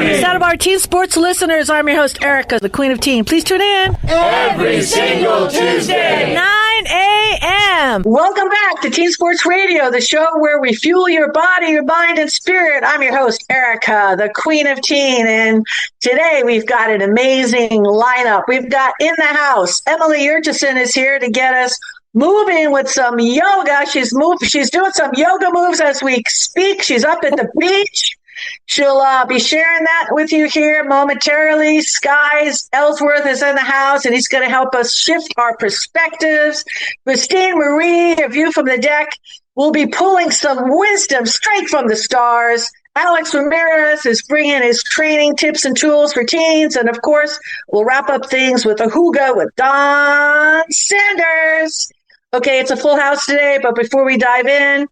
morning. Santa Barbara Teen Sports listeners, I'm your host, Erica, the Queen of Teen. Please tune in Every single Tuesday. 9 a.m. Welcome back to Teen Sports Radio, the show where we fuel your body, your mind, and spirit. I'm your host, Erica, the Queen of Teen, and today we've got an amazing lineup. We've got in the house, Emily Yurchison is here to get us moving with some yoga. She's doing some yoga moves as we speak. She's up at the beach. She'll be sharing that with you here momentarily. Skies Ellsworth is in the house, and he's going to help us shift our perspectives. Christine Marie, a view from the deck, will be pulling some wisdom straight from the stars. Alex Ramirez is bringing his training tips and tools for teens. And, of course, we'll wrap up things with a hygge with Don Sanders. Okay, it's a full house today, but before we dive in,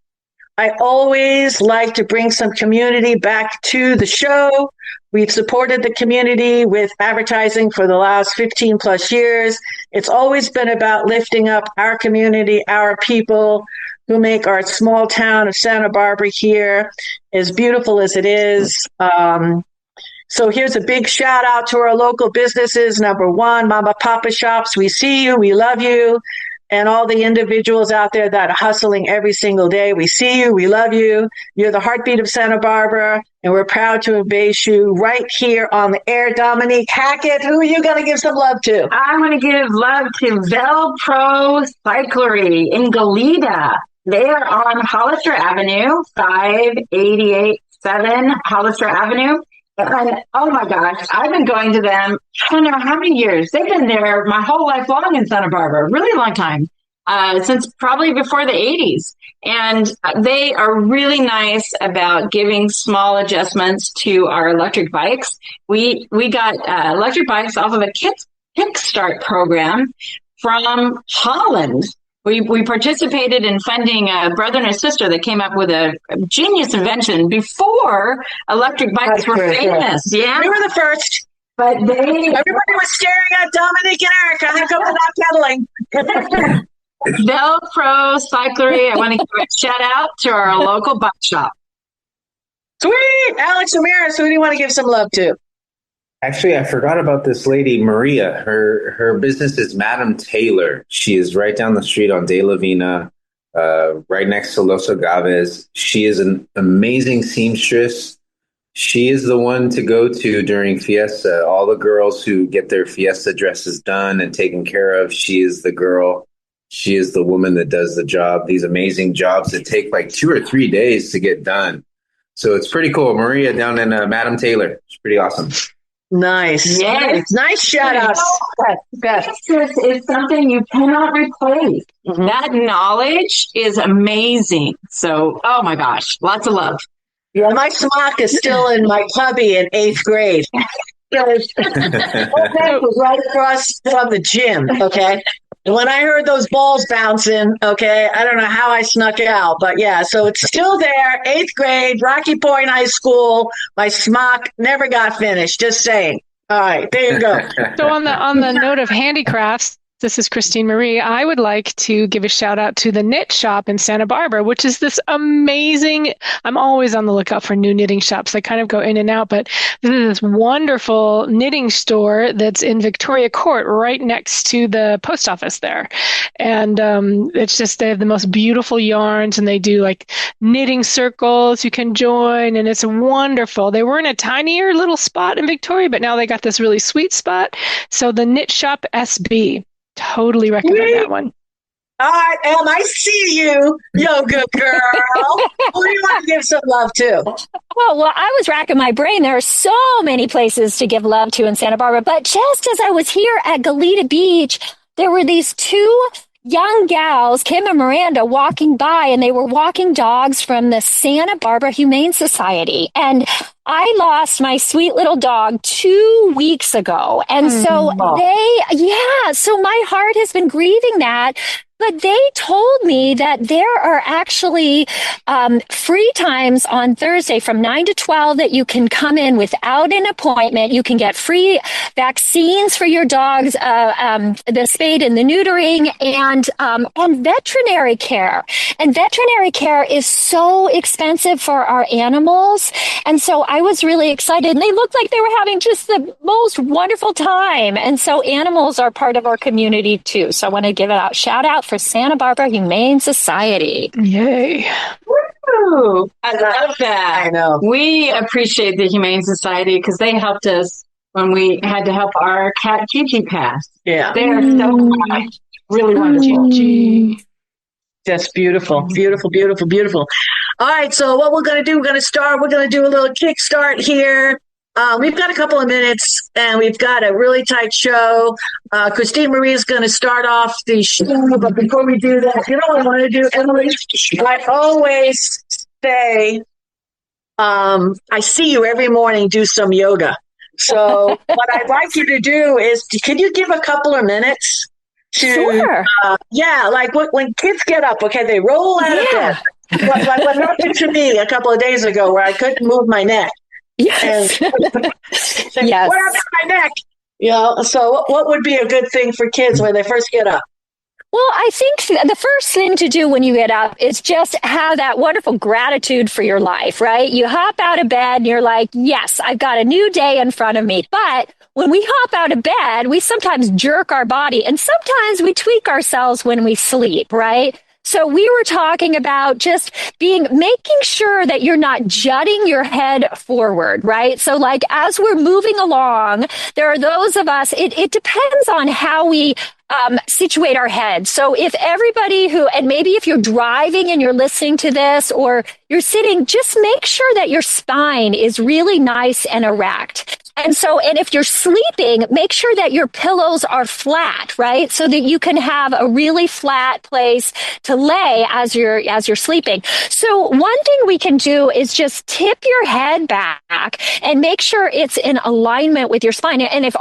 I always like to bring some community back to the show. We've supported the community with advertising for the last 15 plus years. It's always been about lifting up our community, our people who make our small town of Santa Barbara here as beautiful as it is. So here's a big shout out to our local businesses. Number one, Mama Papa Shops. We see you. We love you. And all the individuals out there that are hustling every single day. We see you. We love you. You're the heartbeat of Santa Barbara, and we're proud to embrace you right here on the air. Dominique Hackett, who are you going to give some love to? I'm going to give love to Velpro Cyclery in Goleta. They are on Hollister Avenue, 5887 Hollister Avenue. And oh my gosh, I've been going to them, I don't know how many years. They've been there my whole life long in Santa Barbara, really long time, since probably before the 80s. And they are really nice about giving small adjustments to our electric bikes. We got electric bikes off of a Kickstart program from Holland. We participated in funding a brother and a sister that came up with a genius invention before electric bikes were famous. Yeah, we were the first. But everybody was staring at Dominique and Erica. How come they're not pedaling? Velpro Cyclery. I want to give a shout out to our local bike shop. Sweet, Alex Ramirez. Who do you want to give some love to? Actually, I forgot about this lady, Maria. Her business is Madam Taylor. She is right down the street on De La Vina, right next to Los Agaves. She is an amazing seamstress. She is the one to go to during Fiesta. All the girls who get their Fiesta dresses done and taken care of, she is the girl. She is the woman that does the job, these amazing jobs that take like 2 or 3 days to get done. So it's pretty cool. Maria down in Madam Taylor. It's pretty awesome. Nice. Yes. Nice shout out. This is something you cannot replace. Mm-hmm. That knowledge is amazing. So, oh my gosh, lots of love. Yeah, my smock is still in my cubby in 8th grade. It was right across from the gym, okay? And when I heard those balls bouncing, okay, I don't know how I snuck out, but yeah, so it's still there, 8th grade, Rocky Point High School. My smock never got finished, just saying. All right, there you go. So on the note of handicrafts, this is Christine Marie. I would like to give a shout out to the Knit Shop in Santa Barbara, which is this amazing, I'm always on the lookout for new knitting shops. I kind of go in and out, but this is this wonderful knitting store that's in Victoria Court right next to the post office there. And it's just, they have the most beautiful yarns, and they do like knitting circles you can join, and it's wonderful. They were in a tinier little spot in Victoria, but now they got this really sweet spot. So the Knit Shop SB. Totally recommend that one. All right, Em, I see you, yoga girl. Who do you want to give some love to? Well, I was racking my brain. There are so many places to give love to in Santa Barbara. But just as I was here at Goleta Beach, there were these two young gals, Kim and Miranda, walking by, and they were walking dogs from the Santa Barbara Humane Society. And I lost my sweet little dog 2 weeks ago. And so so my heart has been grieving that. But they told me that there are actually free times on Thursday from 9 to 12 that you can come in without an appointment. You can get free vaccines for your dogs, the spade and the neutering, and veterinary care. And veterinary care is so expensive for our animals. And so I was really excited. And they looked like they were having just the most wonderful time. And so animals are part of our community too. So I want to give a shout out for Santa Barbara Humane Society. Yay. Woo! I love that. I know. We appreciate the Humane Society because they helped us when we had to help our cat Gigi pass. Yeah. They are so kind. Really wonderful. Gigi. Just beautiful, beautiful, beautiful, beautiful. All right. So what we're going to do, we're going to do a little kickstart here. We've got a couple of minutes and we've got a really tight show. Christine Marie is going to start off the show. But before we do that, you know what I want to do, Emily? I always say, I see you every morning do some yoga. So what I'd like you to do is, can you give a couple of minutes to, Sure. like when kids get up, okay, they roll out of bed. What happened to me a couple of days ago where I couldn't move my neck. Yes. Say, Yes. what happened to my neck? You know, so what would be a good thing for kids when they first get up? Well, I think the first thing to do when you get up is just have that wonderful gratitude for your life, right? You hop out of bed and you're like, yes, I've got a new day in front of me. But when we hop out of bed, we sometimes jerk our body and sometimes we tweak ourselves when we sleep, right? So we were talking about just making sure that you're not jutting your head forward, right? So like as we're moving along, there are those of us, it depends on how we situate our head. So if everybody and maybe if you're driving and you're listening to this or you're sitting, just make sure that your spine is really nice and erect. And if you're sleeping, make sure that your pillows are flat, right? So that you can have a really flat place to lay as you're sleeping. So one thing we can do is just tip your head back and make sure it's in alignment with your spine. And if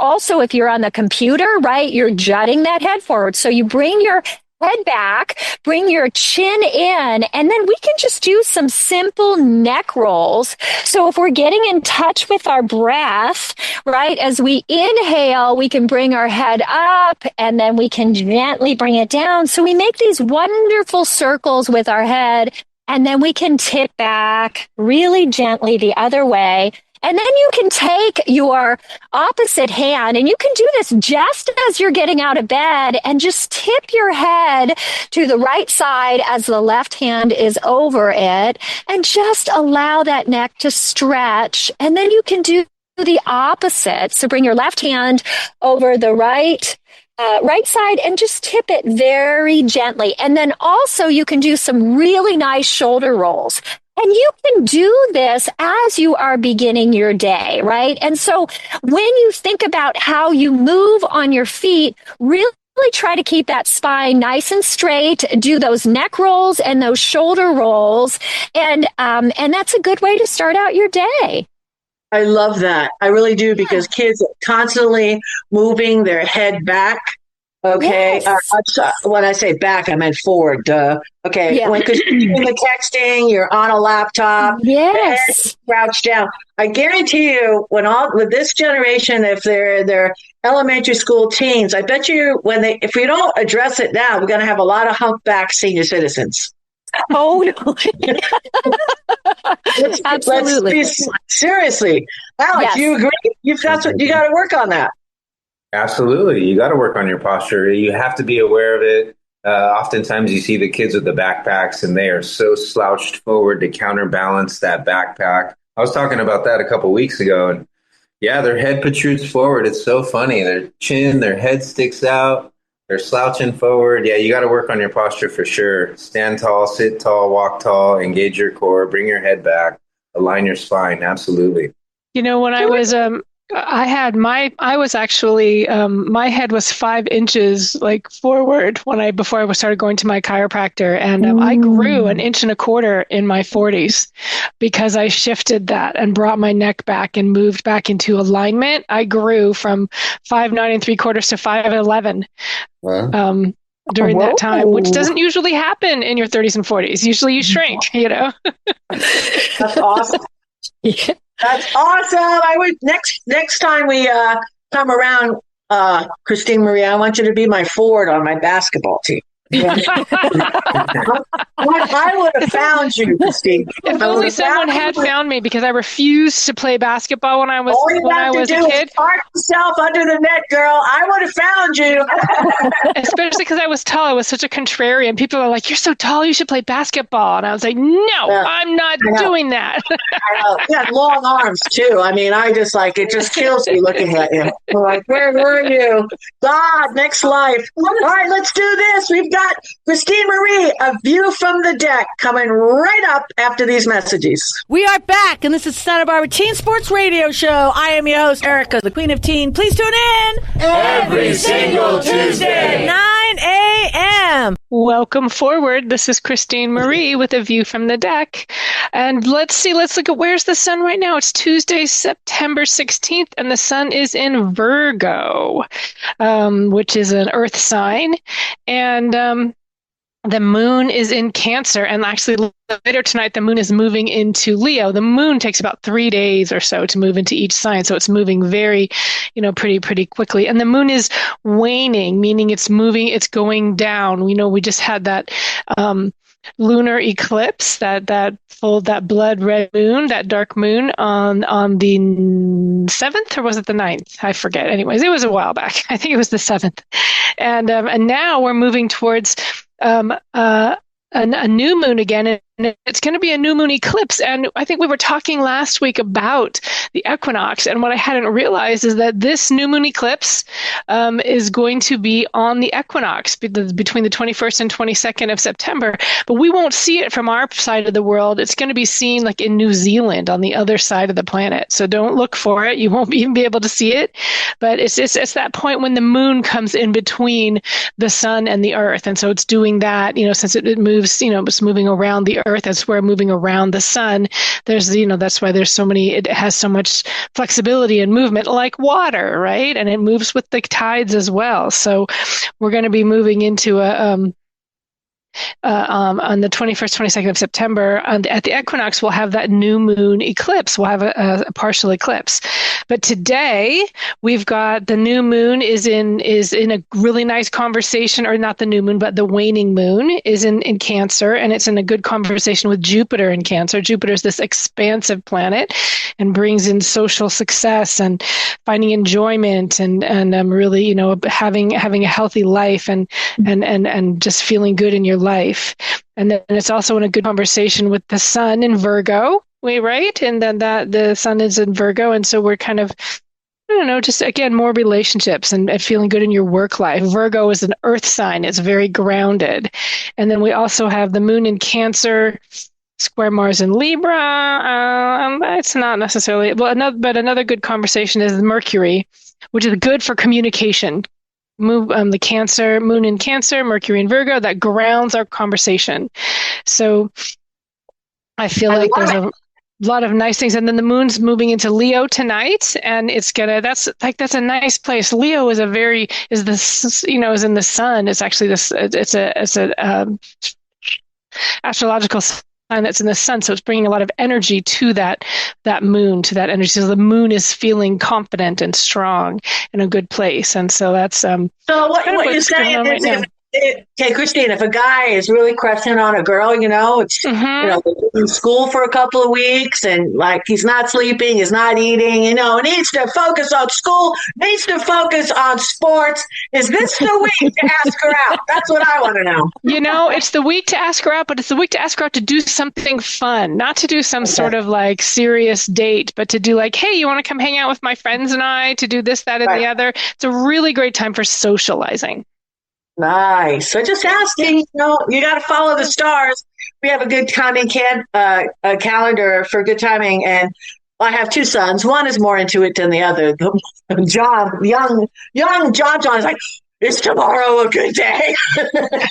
you're on the computer, right, you're jutting that head forward. So you bring your head back, bring your chin in, and then we can just do some simple neck rolls. So if we're getting in touch with our breath, right, as we inhale, we can bring our head up and then we can gently bring it down. So we make these wonderful circles with our head and then we can tip back really gently the other way. And then you can take your opposite hand and you can do this just as you're getting out of bed and just tip your head to the right side as the left hand is over it and just allow that neck to stretch. And then you can do the opposite. So bring your left hand over the right side and just tip it very gently. And then also you can do some really nice shoulder rolls. And you can do this as you are beginning your day, right? And so when you think about how you move on your feet, really try to keep that spine nice and straight, do those neck rolls and those shoulder rolls. And that's a good way to start out your day. I love that. I really do because kids are constantly moving their head back. Okay. Yes. When I say back, I meant forward. Okay. Yeah. Because you're doing the texting, you're on a laptop, Yes. crouched down. I guarantee you, with this generation, if they're elementary school teens, I bet you if we don't address it now, we're going to have a lot of humpback senior citizens. Oh, no. Absolutely. Seriously. Alex, Yes. you agree? You got to work on that. Absolutely. You got to work on your posture. You have to be aware of it. Oftentimes you see the kids with the backpacks and they are so slouched forward to counterbalance that backpack. I was talking about that a couple weeks ago and yeah, their head protrudes forward. It's so funny. Their head sticks out. They're slouching forward. Yeah, you got to work on your posture for sure. Stand tall, sit tall, walk tall, engage your core, bring your head back, align your spine. Absolutely. You know, when I was my head was 5 inches forward before I started going to my chiropractor. And I grew 1.25 inches in my 40s because I shifted that and brought my neck back and moved back into alignment. I grew from 5'9 3/4 to 5'11". Wow. during that time, which doesn't usually happen in your 30s and 40s. Usually you shrink, you know. That's awesome. That's awesome. I would next time we come around, Christine Marie, I want you to be my forward on my basketball team. I would have found you, Christine. If only someone had found me, because I refused to play basketball when I was a kid. Park yourself under the net, girl. I would have found you. Especially because I was tall. I was such a contrarian. People are like, "You're so tall, you should play basketball." And I was like, "No, I'm not doing that." I know. You had long arms too. I mean, it just kills me looking at you. I'm like, where were you? God, next life. All right, let's do this. We've got Christine Marie, A View from the Deck, coming right up after these messages. We are back, and this is Santa Barbara Teen Sports Radio Show. I am your host, Erica, the Queen of Teen. Please tune in every single Tuesday, 9 a.m. Welcome forward. This is Christine Marie with A View from the Deck. And let's look at where's the sun right now. It's Tuesday, September 16th, and the sun is in Virgo, which is an earth sign. And the moon is in Cancer, and actually later tonight, the moon is moving into Leo. The moon takes about 3 days or so to move into each sign, so it's moving very, pretty quickly. And the moon is waning, meaning it's going down. We just had that lunar eclipse, that blood red moon, that dark moon on the 7th, or was it the 9th? I forget. Anyways, it was a while back. I think it was the 7th. And now we're moving towards a new moon again, and it's going to be a new moon eclipse. And I think we were talking last week about the equinox, and what I hadn't realized is that this new moon eclipse is going to be on the equinox between the 21st and 22nd of September, but we won't see it from our side of the world. It's going to be seen like in New Zealand on the other side of the planet, so don't look for it. You won't even be able to see it, but it's that point when the moon comes in between the sun and the earth, and so it's doing that, since it moves, it's moving around the earth as we're moving around the sun. There's, that's why it has so much flexibility and movement, like water, right? And it moves with the tides as well. So we're going to be moving into on the 21st, 22nd of September, at the equinox, we'll have that new moon eclipse. We'll have a partial eclipse. But today, we've got the new moon is in a really nice conversation, or not the new moon, but the waning moon is in Cancer, and it's in a good conversation with Jupiter in Cancer. Jupiter is this expansive planet and brings in social success and finding enjoyment and really, having a healthy life and just feeling good in your life. And then it's also in a good conversation with the sun in Virgo, right? And then the sun is in Virgo. And so we're kind of, just again, more relationships and feeling good in your work life. Virgo is an earth sign. It's very grounded. And then we also have the moon in Cancer, square Mars in Libra. It's not necessarily, but another good conversation is Mercury, which is good for communication. The Cancer, moon in Cancer, Mercury in Virgo, that grounds our conversation. So I feel like there's a lot of nice things. And then the moon's moving into Leo tonight, and that's a nice place. Leo is in the sun. It's actually it's a astrological sign that's in the sun, so it's bringing a lot of energy to that moon, to that energy. So the moon is feeling confident and strong in a good place, and so that's so what you're saying is right okay, Christine, if a guy is really crushing on a girl, it's they're in school for a couple of weeks, and like he's not sleeping, he's not eating, needs to focus on school, needs to focus on sports. Is this the week to ask her out? That's what I want to know. It's the week to ask her out, but it's the week to ask her out to do something fun, not to do some sort of like serious date, but to do like, hey, you want to come hang out with my friends and I, to do this, that, and the other. It's a really great time for socializing. Nice. So just asking, you got to follow the stars. We have a good timing calendar for good timing. And I have two sons. One is more into it than the other. John, young John is like, is tomorrow a good day?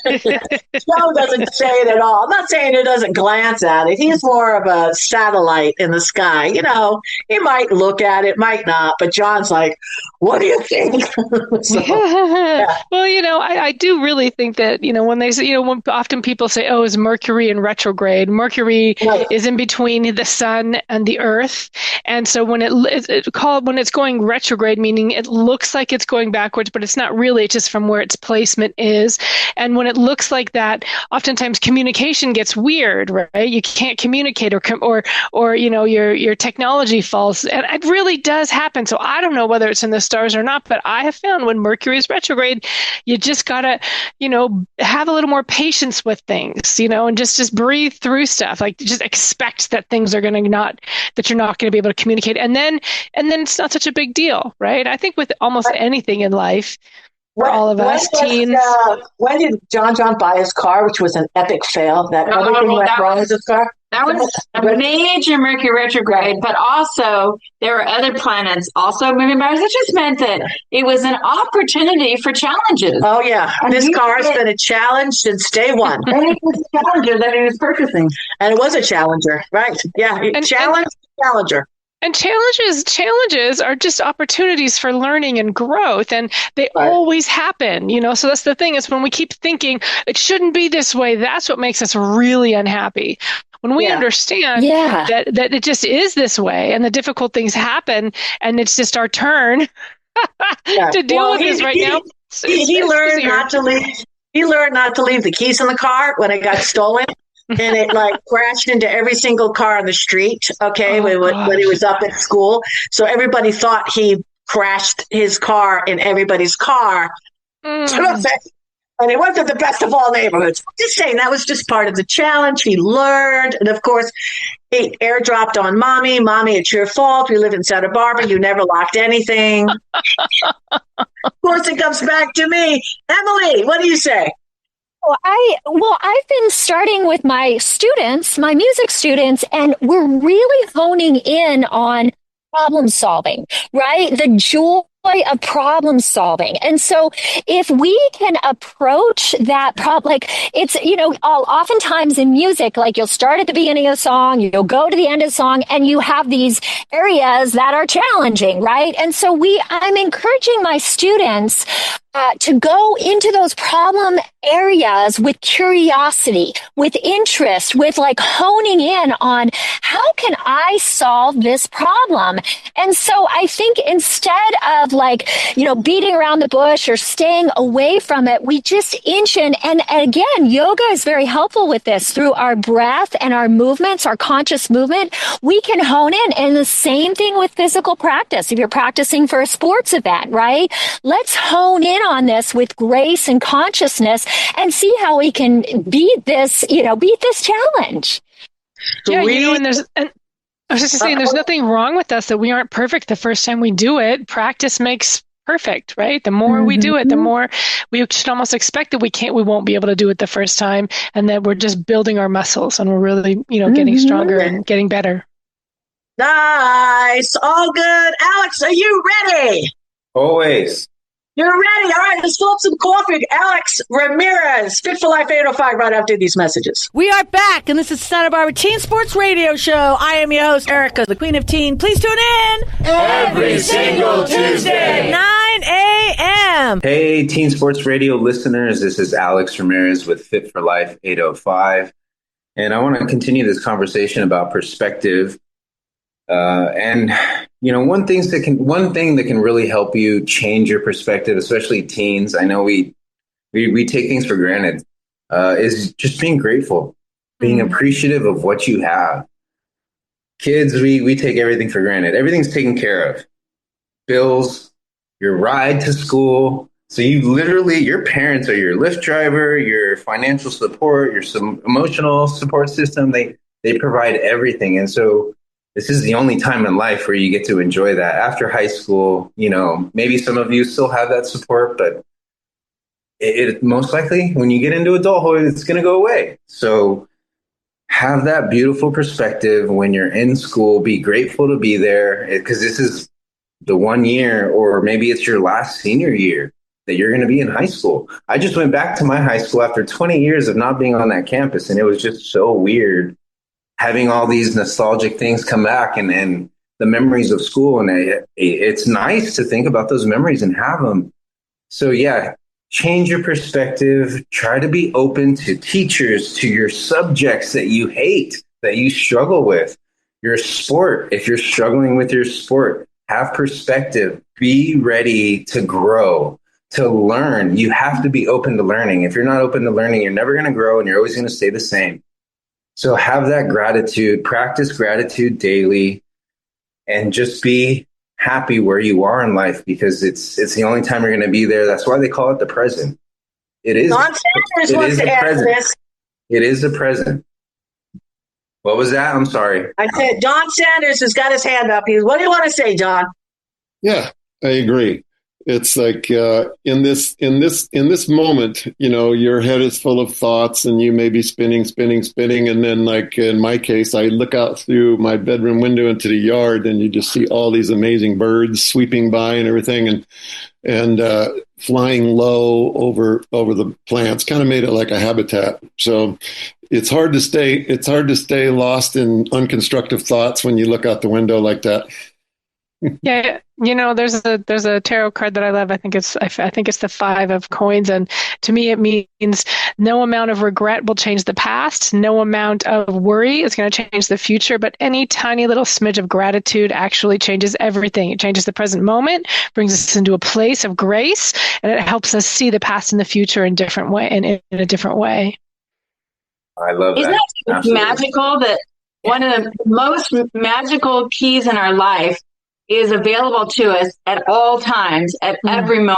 Joe doesn't say it at all. I'm not saying he doesn't glance at it. He's more of a satellite in the sky. You know, he might look at it, might not, but John's like, what do you think? So, yeah. Well, I do really think that, when they say, when often people say, oh, is Mercury in retrograde? Mercury is in between the sun and the earth. And so when it's going retrograde, meaning it looks like it's going backwards, but it's not really, it's just from where its placement is. And when it looks like that, oftentimes communication gets weird, right? You can't communicate or your technology falls. And it really does happen. So I don't know whether it's in the stars or not, but I have found when Mercury is retrograde, you just gotta, have a little more patience with things, and just breathe through stuff. Like just expect that things are that you're not going to be able to communicate. And then it's not such a big deal, right? I think with almost anything in life, for all of us teens. When did John buy his car, which was an epic fail? Everything went wrong with his car? That was a major Mercury retrograde, but also there were other planets also moving by. It just meant that it was an opportunity for challenges. Oh, yeah. And this car has been a challenge since day one. And it was a Challenger that he was purchasing. And it was a Challenger, right? Yeah, Challenger. And challenges are just opportunities for learning and growth, and they always happen, So that's the thing, is when we keep thinking it shouldn't be this way, that's what makes us really unhappy. When we understand that it just is this way, and the difficult things happen, and it's just our turn to deal with this right now. He learned not to leave. He learned not to leave the keys in the car when it got stolen. And it crashed into every single car on the street. Okay. When he was up at school. So everybody thought he crashed his car in everybody's car. And it wasn't the best of all neighborhoods. Just saying, that was just part of the challenge. He learned. And of course, he airdropped on Mommy. Mommy, it's your fault. We live in Santa Barbara. You never locked anything. Of course, it comes back to me. Emily, what do you say? I've been starting with my students, my music students, and we're really honing in on problem solving, right? The joy of problem solving. And so if we can approach that problem, it's, oftentimes in music, you'll start at the beginning of the song, you'll go to the end of the song, and you have these areas that are challenging, right? And so I'm encouraging my students to go into those problem areas with curiosity, with interest, with honing in on how can I solve this problem? And so I think instead of beating around the bush or staying away from it, we just inch in. And again, yoga is very helpful with this. Through our breath and our movements, our conscious movement, we can hone in. And the same thing with physical practice. If you're practicing for a sports event, right? Let's hone in on this with grace and consciousness and see how we can beat this challenge. And I was just saying, there's nothing wrong with us that we aren't perfect the first time we do it. Practice makes perfect, right? The more we do it, the more we should almost expect that we won't be able to do it the first time, and that we're just building our muscles and we're really, getting stronger and getting better. Nice. All good. Alex, are you ready? Always. You're ready. All right, let's fill up some coffee. Alex Ramirez, Fit for Life 805, right after these messages. We are back, and this is Santa Barbara Teen Sports Radio Show. I am your host, Erica, the Queen of Teen. Please tune in every single Tuesday, 9 a.m. Hey, Teen Sports Radio listeners. This is Alex Ramirez with Fit for Life 805. And I want to continue this conversation about perspective. One thing that can really help you change your perspective, especially teens, I know we take things for granted, is just being grateful, being appreciative of what you have. Kids, we take everything for granted. Everything's taken care of. Bills, your ride to school. So your parents are your Lyft driver, your financial support, your emotional support system. They provide everything. And so this is the only time in life where you get to enjoy that. After high school, maybe some of you still have that support, but it most likely when you get into adulthood, it's going to go away. So have that beautiful perspective when you're in school. Be grateful to be there, because this is the one year, or maybe it's your last senior year, that you're going to be in high school. I just went back to my high school after 20 years of not being on that campus, and it was just so weird having all these nostalgic things come back and the memories of school. And it's nice to think about those memories and have them. So yeah, change your perspective. Try to be open to teachers, to your subjects that you hate, that you struggle with. Your sport, if you're struggling with your sport, have perspective. Be ready to grow, to learn. You have to be open to learning. If you're not open to learning, you're never going to grow and you're always going to stay the same. So have that gratitude, practice gratitude daily, and just be happy where you are in life, because it's the only time you're going to be there. That's why they call it the present. It is. Don Sanders wants to ask this. It is the present. What was that? I'm sorry. I said Don Sanders has got his hand up. What do you want to say, Don? Yeah, I agree. It's like in this moment, your head is full of thoughts, and you may be spinning, and then, like in my case, I look out through my bedroom window into the yard, and you just see all these amazing birds sweeping by and everything, and flying low over the plants, kind of made it like a habitat. So it's hard to stay lost in unconstructive thoughts when you look out the window like that. Yeah, there's a tarot card that I love. I think it's the 5 of coins, and to me it means no amount of regret will change the past, no amount of worry is going to change the future, but any tiny little smidge of gratitude actually changes everything. It changes the present moment, brings us into a place of grace, and it helps us see the past and the future in different way and in a different way. I love that. Isn't it magical that one of the most magical keys in our life is available to us at all times, at every moment.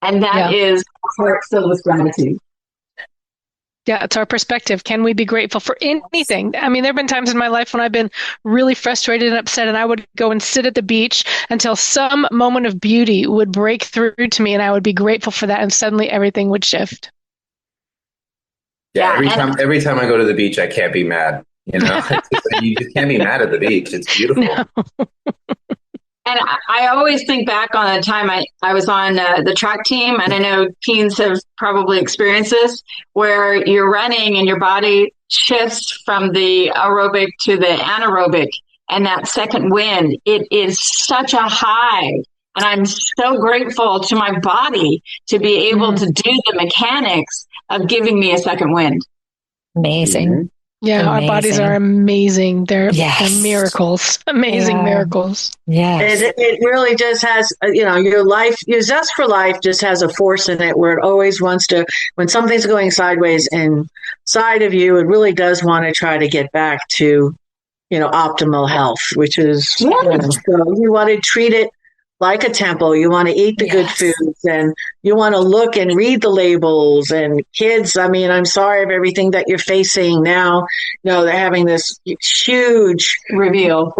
And that is a heart filled with gratitude. Yeah, it's our perspective. Can we be grateful for anything? I mean, there have been times in my life when I've been really frustrated and upset, and I would go and sit at the beach until some moment of beauty would break through to me, and I would be grateful for that, and suddenly everything would shift. Yeah, every time I go to the beach, I can't be mad. You just can't be mad at the beach. It's beautiful. No. And I always think back on a time I was on the track team, and I know teens have probably experienced this, where you're running and your body shifts from the aerobic to the anaerobic, and that second wind, it is such a high. And I'm so grateful to my body to be able to do the mechanics of giving me a second wind. Amazing. Mm-hmm. Yeah, Amazing. Our bodies are amazing. They're miracles, amazing miracles. Yes. It really just has, your life, your zest for life just has a force in it where it always wants to, when something's going sideways inside of you, it really does want to try to get back to, optimal health, which is, so you want to treat it like a temple. You want to eat the good foods, and you want to look and read the labels. And kids, I mean, I'm sorry of everything that you're facing now. They're having this huge nationwide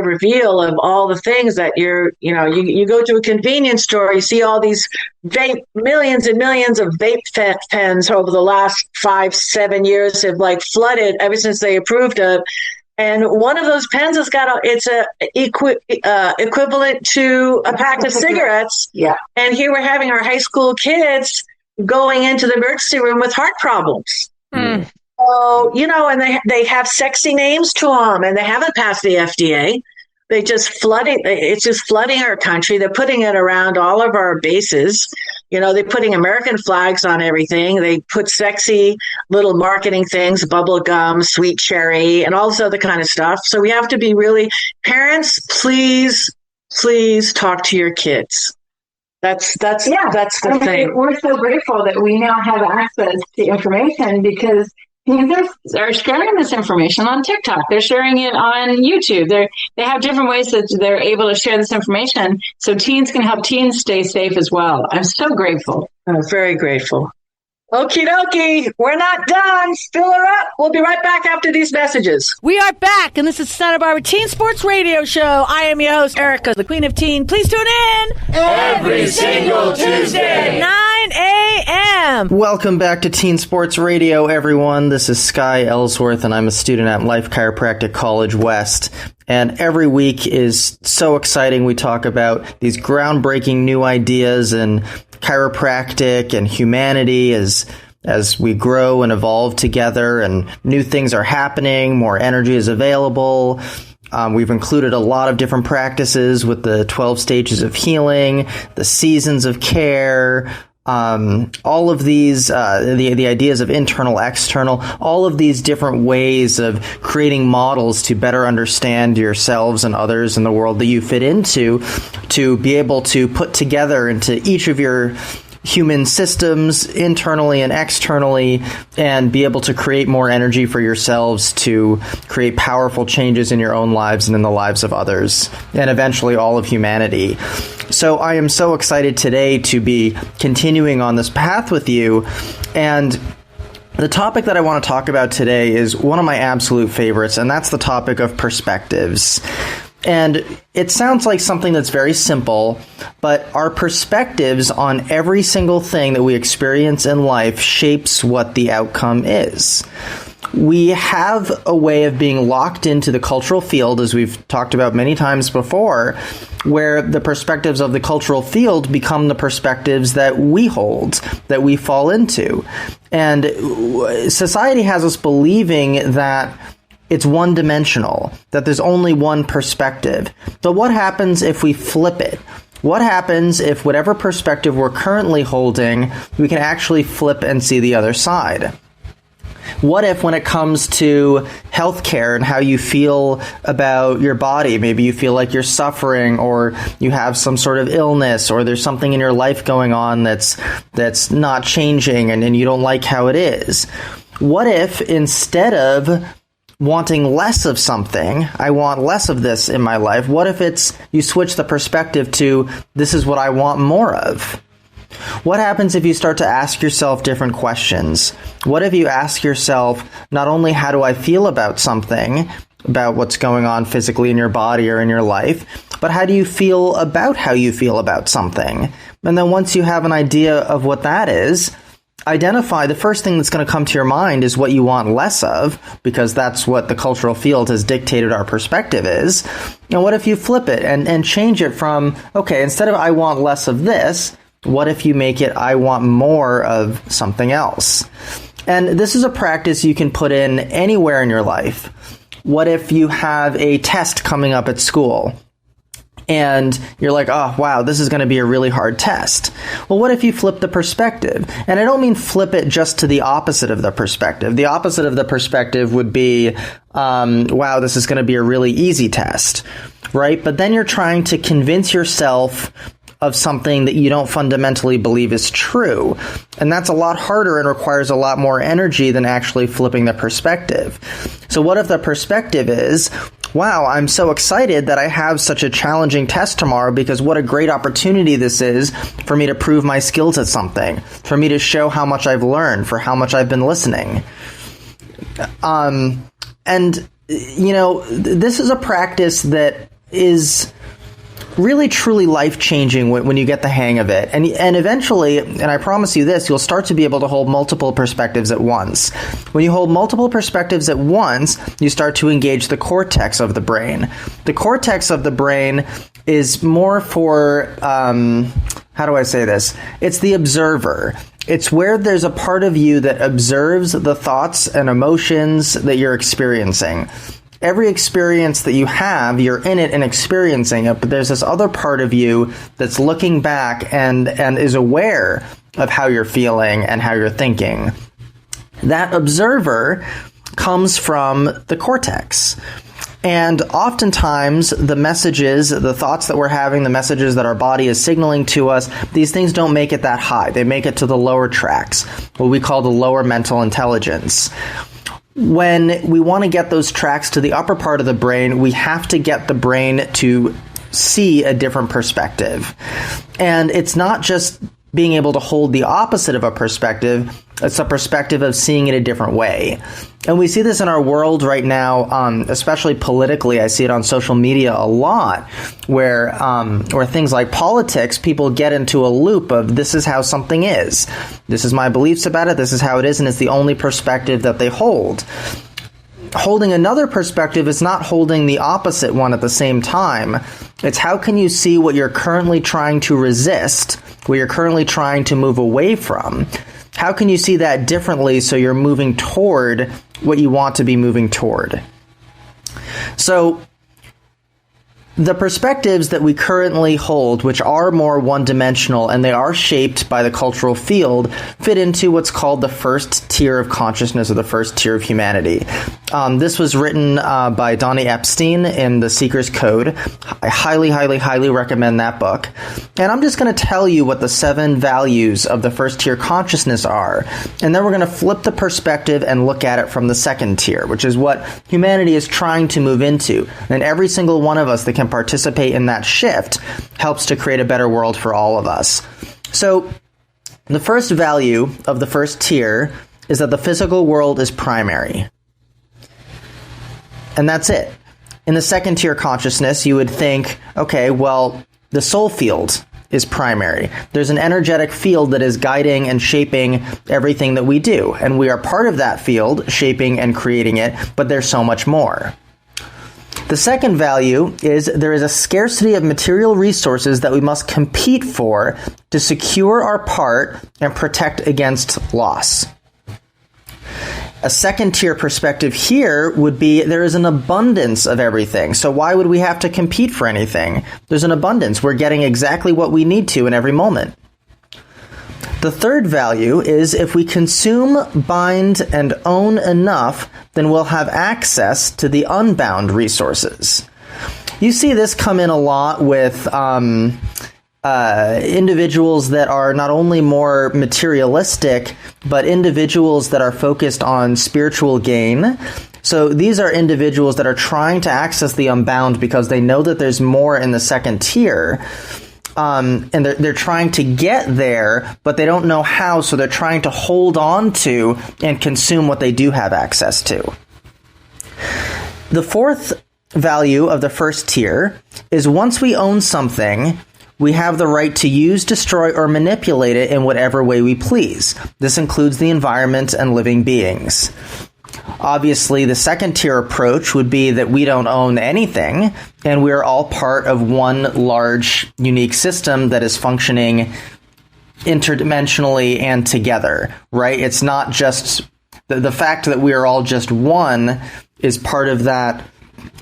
reveal of all the things that you go to a convenience store, you see all these millions and millions of vape pens over the last 5-7 years have flooded ever since they approved of. And one of those pens has it's equivalent to a pack of cigarettes. Yeah. And here we're having our high school kids going into the emergency room with heart problems. Mm. So, and they have sexy names to them, and they haven't passed the FDA. It's just flooding our country. They're putting it around all of our bases. They're putting American flags on everything. They put sexy little marketing things, bubble gum, sweet cherry, and all this other kind of stuff. So we have to be parents, please talk to your kids. That's the thing. We're so grateful that we now have access to information, because they're sharing this information on TikTok. They're sharing it on YouTube. They have different ways that they're able to share this information, so teens can help teens stay safe as well. I'm so grateful. I'm very grateful. Okie dokie. We're not done. Fill her up. We'll be right back after these messages. We are back, and this is Santa Barbara Teen Sports Radio Show. I am your host, Erica, the Queen of Teen. Please tune in every single Tuesday, 9 a.m. Welcome back to Teen Sports Radio, everyone. This is Sky Ellsworth, and I'm a student at Life Chiropractic College West. And every week is so exciting. We talk about these groundbreaking new ideas in chiropractic and humanity as we grow and evolve together, and new things are happening, more energy is available. We've included a lot of different practices with the 12 stages of healing, the seasons of care, all of these, the ideas of internal, external, all of these different ways of creating models to better understand yourselves and others in the world that you fit into, to be able to put together into each of your human systems internally and externally, and be able to create more energy for yourselves to create powerful changes in your own lives and in the lives of others, and eventually all of humanity. So I am so excited today to be continuing on this path with you. And the topic that I want to talk about today is one of my absolute favorites, and that's the topic of perspectives. And it sounds like something that's very simple, but our perspectives on every single thing that we experience in life shapes what the outcome is. We have a way of being locked into the cultural field, as we've talked about many times before, where the perspectives of the cultural field become the perspectives that we hold, that we fall into. And society has us believing that it's one-dimensional, that there's only one perspective. But what happens if we flip it? What happens if whatever perspective we're currently holding, we can actually flip and see the other side? What if when it comes to healthcare and how you feel about your body, maybe you feel like you're suffering, or you have some sort of illness, or there's something in your life going on that's not changing and you don't like how it is? What if instead of wanting less of something, I want less of this in my life, what if it's you switch the perspective to this is what I want more of? What happens if you start to ask yourself different questions? What if you ask yourself not only how do I feel about something, about what's going on physically in your body or in your life, but how do you feel about something? And then once you have an idea of what that is, identify the first thing that's going to come to your mind is what you want less of, because that's what the cultural field has dictated our perspective is. And what if you flip it and change it from, okay, instead of I want less of this, what if you make it I want more of something else? And this is a practice you can put in anywhere in your life. What if you have a test coming up at school? And you're like, oh, wow, this is going to be a really hard test. Well, what if you flip the perspective? And I don't mean flip it just to the opposite of the perspective. The opposite of the perspective would be, wow, this is going to be a really easy test, right? But then you're trying to convince yourself of something that you don't fundamentally believe is true. And that's a lot harder and requires a lot more energy than actually flipping the perspective. So what if the perspective is, wow, I'm so excited that I have such a challenging test tomorrow, because what a great opportunity this is for me to prove my skills at something, for me to show how much I've learned, for how much I've been listening. And, you know, this is a practice that is really truly life-changing when you get the hang of it. And eventually, and I promise you this, you'll start to be able to hold multiple perspectives at once. When you hold multiple perspectives at once, you start to engage the cortex of the brain. The cortex of the brain is more for, how do I say this? It's the observer. It's where there's a part of you that observes the thoughts and emotions that you're experiencing. Every experience that you have, you're in it and experiencing it, but there's this other part of you that's looking back and is aware of how you're feeling and how you're thinking. That observer comes from the cortex. And oftentimes, the messages, the thoughts that we're having, the messages that our body is signaling to us, these things don't make it that high. They make it to the lower tracks, what we call the lower mental intelligence. When we want to get those tracks to the upper part of the brain, we have to get the brain to see a different perspective. And it's not just being able to hold the opposite of a perspective, it's a perspective of seeing it a different way. And we see this in our world right now, especially politically. I see it on social media a lot, where things like politics, people get into a loop of this is how something is. This is my beliefs about it, this is how it is, and it's the only perspective that they hold. holding another perspective is not holding the opposite one at the same time. It's how can you see what you're currently trying to resist, what you're currently trying to move away from? How can you see that differently so you're moving toward what you want to be moving toward? So, the perspectives that we currently hold, which are more one-dimensional and they are shaped by the cultural field, fit into what's called the first tier of consciousness or the first tier of humanity. This was written by Donnie Epstein in The Seeker's Code. I highly, highly, highly recommend that book. And I'm just going to tell you what the 7 values of the first tier consciousness are. And then we're going to flip the perspective and look at it from the second tier, which is what humanity is trying to move into. And every single one of us that can participate in that shift helps to create a better world for all of us. So the first value of the first tier is that the physical world is primary. And that's it. In the second tier consciousness, you would think, okay, well, the soul field is primary. There's an energetic field that is guiding and shaping everything that we do. And we are part of that field, shaping and creating it, but there's so much more. The second value is there is a scarcity of material resources that we must compete for to secure our part and protect against loss. A second tier perspective here would be there is an abundance of everything. So why would we have to compete for anything? There's an abundance. We're getting exactly what we need to in every moment. The third value is if we consume, bind, and own enough, then we'll have access to the unbound resources. You see this come in a lot with individuals that are not only more materialistic, but individuals that are focused on spiritual gain. So these are individuals that are trying to access the unbound because they know that there's more in the second tier. And they're trying to get there, but they don't know how, so they're trying to hold on to and consume what they do have access to. The fourth value of the first tier is once we own something, we have the right to use, destroy, or manipulate it in whatever way we please. This includes the environment and living beings. Obviously, the second tier approach would be that we don't own anything, and we're all part of one large, unique system that is functioning interdimensionally and together, right? It's not just the fact that we are all just one is part of that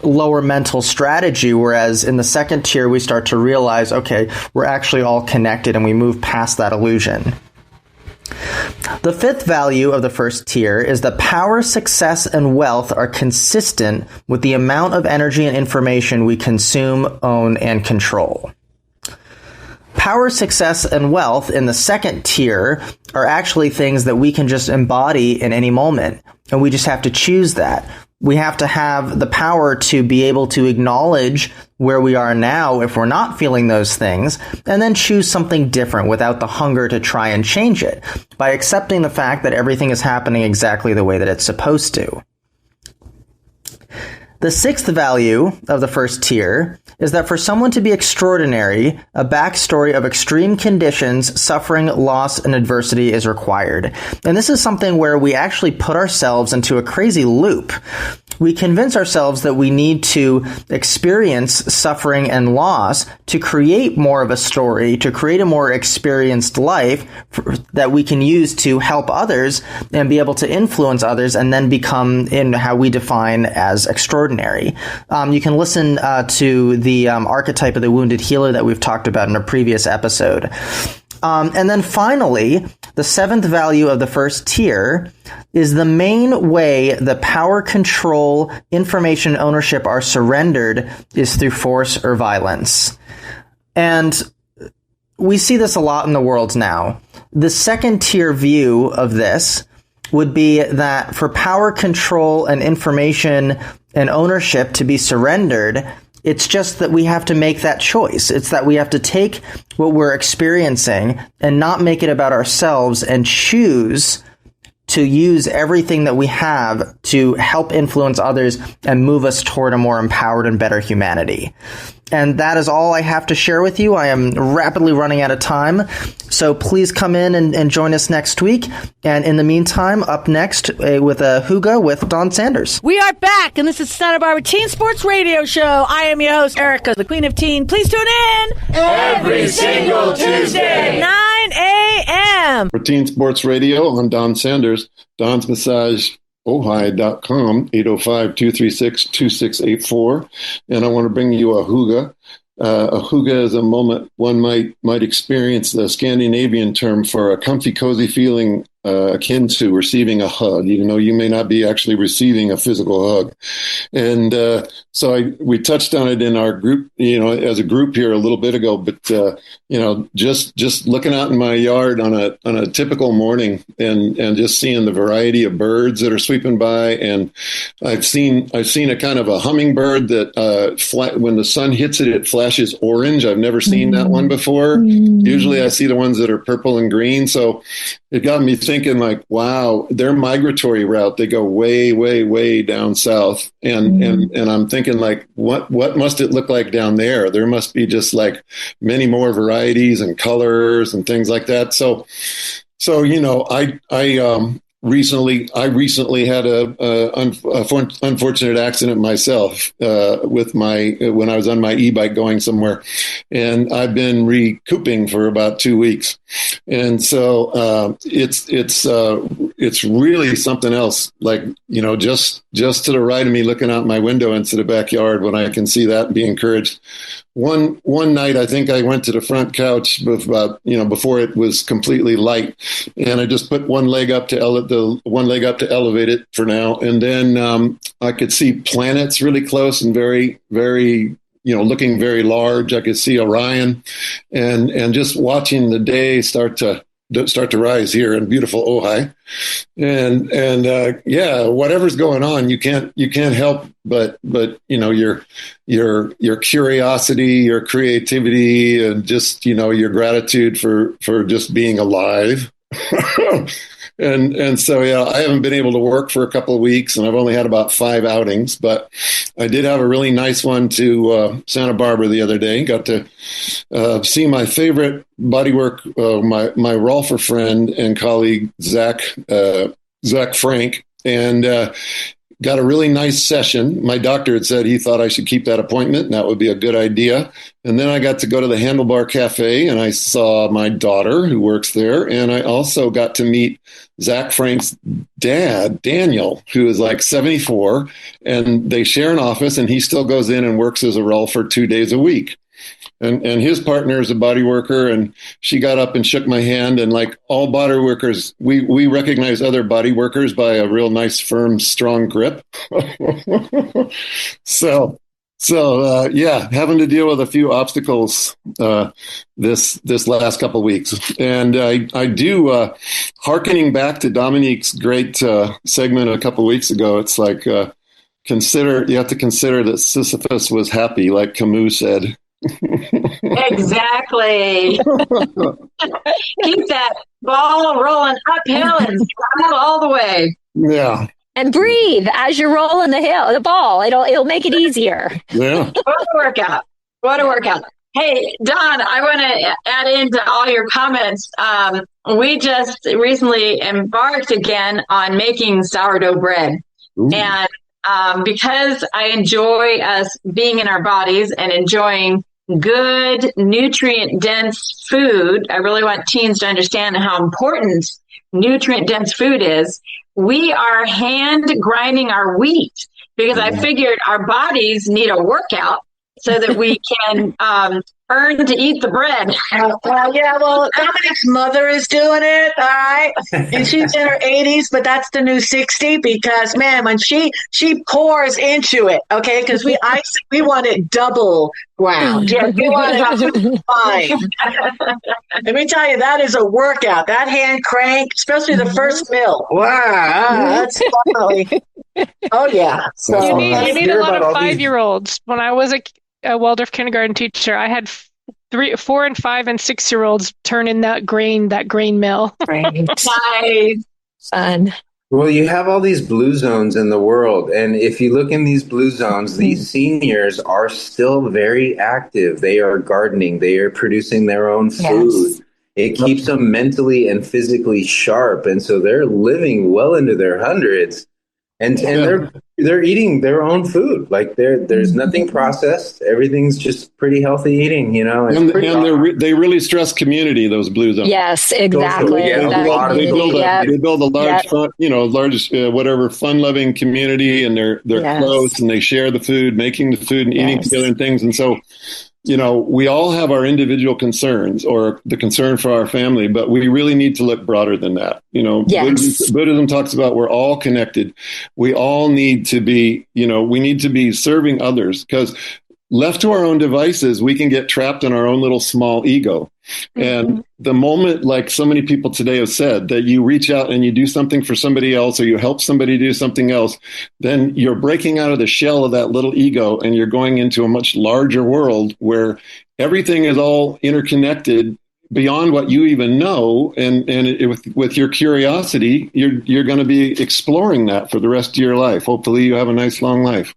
lower mental strategy, whereas in the second tier, we start to realize, okay, we're actually all connected, and we move past that illusion. The fifth value of the first tier is that power, success, and wealth are consistent with the amount of energy and information we consume, own, and control. Power, success, and wealth in the second tier are actually things that we can just embody in any moment, and we just have to choose that. We have to have the power to be able to acknowledge where we are now if we're not feeling those things, and then choose something different without the hunger to try and change it, by accepting the fact that everything is happening exactly the way that it's supposed to. The sixth value of the first tier is that for someone to be extraordinary, a backstory of extreme conditions, suffering, loss, and adversity is required. And this is something where we actually put ourselves into a crazy loop. We convince ourselves that we need to experience suffering and loss to create more of a story, to create a more experienced life that we can use to help others and be able to influence others and then become in how we define as extraordinary. You can listen to the archetype of the wounded healer that we've talked about in a previous episode. And then finally, the seventh value of the first tier is the main way that power, control, information, ownership are surrendered is through force or violence. And we see this a lot in the world now. The second tier view of this would be that for power, control, and information and ownership to be surrendered, it's just that we have to make that choice. It's that we have to take what we're experiencing and not make it about ourselves and choose to use everything that we have to help influence others and move us toward a more empowered and better humanity. And that is all I have to share with you. I am rapidly running out of time. So please come in and join us next week. And in the meantime, up next with a hygge with Don Sanders. We are back, and this is Santa Barbara Teen Sports Radio Show. I am your host, Erica, the Queen of Teen. Please tune in every single Tuesday, 9 a.m. For Teen Sports Radio, I'm Don Sanders. Don's Massage. Ojai.com, 805-236-2684. And I want to bring you a hygge. A hygge is a moment one might experience, the Scandinavian term for a comfy, cozy feeling akin to receiving a hug, even though you may not be actually receiving a physical hug. And so we touched on it in our group, as a group here a little bit ago. But just looking out in my yard on a typical morning and just seeing the variety of birds that are sweeping by, and I've seen a kind of a hummingbird that when the sun hits it, it flashes orange. I've never seen that one before. Usually I see the ones that are purple and green. So it got me thinking, like, wow, their migratory route, they go way, way, way down south. And I'm thinking, like, what must it look like down there? There must be just like many more varieties and colors and things like that. So I recently had a unfortunate accident myself when I was on my e-bike going somewhere, and I've been recouping for about 2 weeks, and so it's really something else. Like, just to the right of me, looking out my window into the backyard, when I can see that and be encouraged. One night, I think I went to the front couch before it was completely light, and I just put one leg up to elevate it for now, and then I could see planets really close and very, very, looking very large. I could see Orion, and just watching the day start to rise here in beautiful Ojai, and whatever's going on, you can't help but your curiosity, your creativity, and just your gratitude for just being alive. And so, I haven't been able to work for a couple of weeks, and I've only had about 5 outings, but I did have a really nice one to Santa Barbara the other day. Got to see my favorite bodywork, my Rolfer friend and colleague, Zach Frank, and got a really nice session. My doctor had said he thought I should keep that appointment, and that would be a good idea. And then I got to go to the Handlebar Cafe, and I saw my daughter who works there. And I also got to meet Zach Frank's dad, Daniel, who is like 74, and they share an office, and he still goes in and works as a Rolfer 2 days a week. And his partner is a body worker, and she got up and shook my hand. And like all body workers, we recognize other body workers by a real nice, firm, strong grip. So having to deal with a few obstacles this last couple of weeks. And I do, hearkening back to Dominique's great segment a couple of weeks ago, it's like you have to consider that Sisyphus was happy, like Camus said. Exactly. Keep that ball rolling uphill and smile all the way. Yeah. And breathe as you're rolling the ball. It'll make it easier. Yeah. What a workout. Hey, Don, I want to add into all your comments. We just recently embarked again on making sourdough bread. Ooh. And because I enjoy us being in our bodies and enjoying good, nutrient-dense food, I really want teens to understand how important nutrient-dense food is. We are hand grinding our wheat because I figured our bodies need a workout so that we can earn to eat the bread. Dominic's mother is doing it, all right? And she's in her 80s, but that's the new 60 because, man, when she pours into it, okay, because we want it double ground. Yeah, we want it fine. Let me tell you, that is a workout. That hand crank, especially the first mill. Wow, that's definitely. Oh, yeah. So, you need a lot of 5-year-olds. When I was a Waldorf kindergarten teacher, I had 3, 4, and 5, and 6-year-olds turn in that grain mill. Right. Nice. Fun. Well, you have all these blue zones in the world. And if you look in these blue zones, these seniors are still very active. They are gardening, they are producing their own food. Yes. It keeps them mentally and physically sharp. And so they're living well into their hundreds. And they're eating their own food. Like there's nothing processed. Everything's just pretty healthy eating, you know. It's they really stress community. Those blue zones. Yes, exactly. Yeah, they build a large, whatever fun-loving community, and they're close, and they share the food, making the food and eating together and things. And so, we all have our individual concerns or the concern for our family, but we really need to look broader than that. Buddhism talks about we're all connected. We all need to be, we need to be serving others, because left to our own devices, we can get trapped in our own little small ego. And the moment, like so many people today have said, that you reach out and you do something for somebody else, or you help somebody do something else, then you're breaking out of the shell of that little ego, and you're going into a much larger world where everything is all interconnected beyond what you even know. And with your curiosity, you're going to be exploring that for the rest of your life. Hopefully you have a nice long life.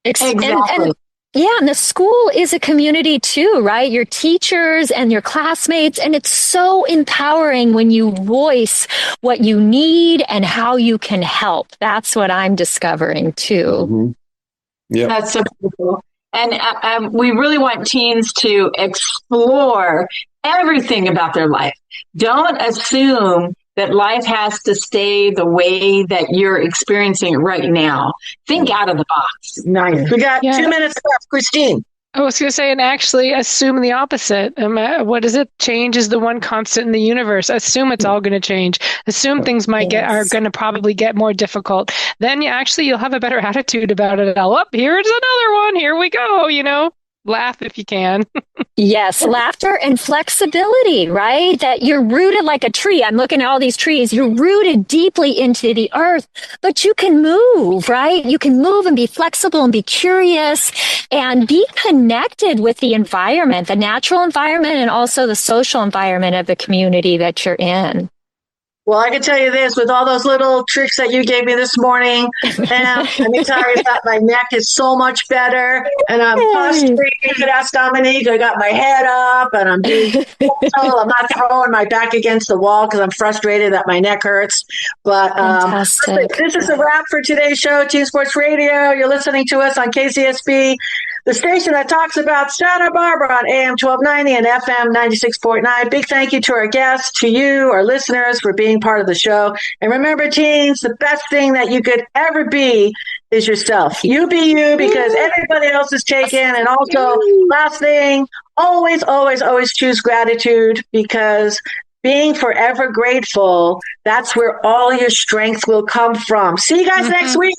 Exactly. And the school is a community too, right? Your teachers and your classmates. And it's so empowering when you voice what you need and how you can help. That's what I'm discovering too. Mm-hmm. Yeah. That's so beautiful. And we really want teens to explore everything about their life. Don't assume that life has to stay the way that you're experiencing it right now. Think out of the box. Nice. We got 2 minutes left. Christine. I was going to say, and actually assume the opposite. What is it? Change is the one constant in the universe. Assume it's all going to change. Assume things are going to probably get more difficult. Then you'll have a better attitude about it. Here's another one. Here we go. Laugh if you can. Yes, laughter and flexibility, right? That you're rooted like a tree. I'm looking at all these trees. You're rooted deeply into the earth, but you can move, right? You can move and be flexible and be curious and be connected with the environment, the natural environment, and also the social environment of the community that you're in. Well, I can tell you this, with all those little tricks that you gave me this morning, and let me tell you that my neck is so much better, and I'm frustrated. You could ask Dominique. I got my head up, and I'm being gentle. I'm not throwing my back against the wall because I'm frustrated that my neck hurts. But this is a wrap for today's show, Teen Sports Radio. You're listening to us on KCSB, the station that talks about Santa Barbara on AM 1290 and FM 96.9. Big thank you to our guests, to you, our listeners, for being part of the show. And remember, teens, the best thing that you could ever be is yourself. You be you, because everybody else is taken. And also, last thing, always, always, always choose gratitude, because being forever grateful, that's where all your strength will come from. See you guys next week.